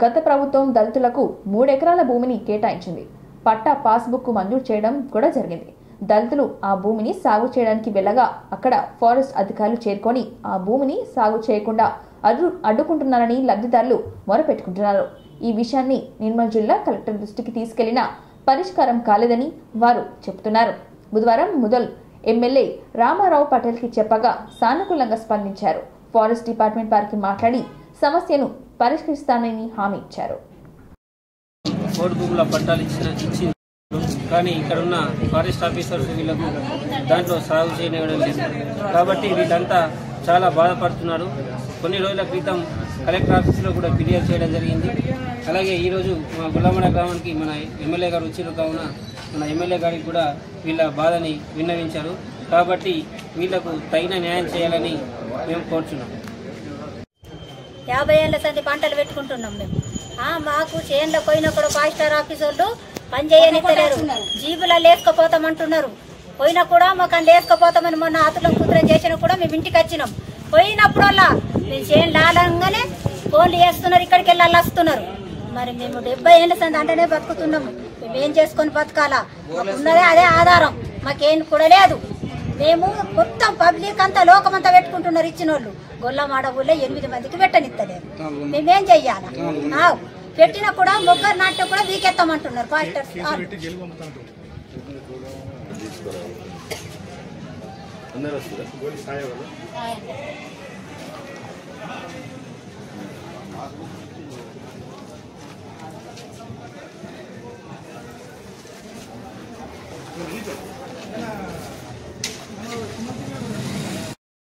గత ప్రభుత్వం దళితులకు 3 ఎకరాల భూమిని కేటాయించింది. పట్టా పాస్బుక్ మంజూరు చేయడం కూడా జరిగింది. దళితులు ఆ భూమిని సాగు చేయడానికి వెళ్ళగా అక్కడ ఫారెస్ట్ అధికారులు చేరుకొని ఆ భూమిని సాగు చేయకుండా అడ్డుకుంటున్నారని లబ్ధిదారులు మొరపెట్టుకుంటున్నారు. ఈ విషయాన్ని నిర్మల్ జిల్లా కలెక్టర్ దృష్టికి తీసుకెళ్లినా పరిష్కారం కాలేదని వారు చెబుతున్నారు. బుధవారం ముదల్ ఎమ్మెల్యే రామారావు పటేల్ కి చెప్పగా సానుకూలంగా స్పందించారు. ఫారెస్ట్ డిపార్ట్మెంట్ వారికి మాట్లాడి సమస్యను పరిష్కరిస్తానని హామీ ఇచ్చారు. కానీ ఇక్కడ ఉన్న ఫారెస్ట్ ఆఫీసర్స్ వీళ్ళకు దాంట్లో సాగు చేయనివ్వడం లేదు కాబట్టి వీళ్ళంతా చాలా బాధపడుతున్నారు. కొన్ని రోజుల క్రితం కలెక్టర్ ఆఫీసులో కూడా ఫిర్యాదు చేయడం జరిగింది. అలాగే ఈరోజు మా గుల్లమడ గ్రామానికి మన ఎమ్మెల్యే గారు వచ్చిన కావున మన ఎమ్మెల్యే గారికి కూడా వీళ్ళ బాధని విన్నవించారు. కాబట్టి వీళ్లకు తగిన న్యాయం చేయాలని మేము కోరుచున్నాం. 50 ఏళ్ల సంది పంటలు పెట్టుకుంటున్నాం మేము. మాకు చేనులో పోయినా కూడా 5 స్టార్ ఆఫీసర్లు పని చేయనిస్తలేరు. జీబులా లేసుకపోతామంటున్నారు. పోయినా కూడా మాకు లేసుకపోతామని మొన్న ఆతులం కుదురం చేసినా కూడా మేము ఇంటికి వచ్చినాం. పోయినప్పుడల్లా మేము చేను లాలంగానే ఫోన్లు చేస్తున్నారు, ఇక్కడికి వెళ్ళి వస్తున్నారు. మరి మేము 70 ఏళ్ల సంది అంటేనే బతుకుతున్నాము. మేమేం చేసుకొని బతకాలా? ఉన్నదే అదే ఆధారం, మాకేం కూడా లేదు. మేము మొత్తం పబ్లిక్ అంతా లోకమంతా పెట్టుకుంటున్నారు. ఇచ్చిన వాళ్ళు గొల్లమాడ ఊళ్ళో 8 మందికి పెట్టనిస్తలేరు. మేమేం చెయ్యాలా? పెట్టినా కూడా మొగ్గరు నాటినా కూడా వీకెత్తామంటున్నారు. పాస్టర్స్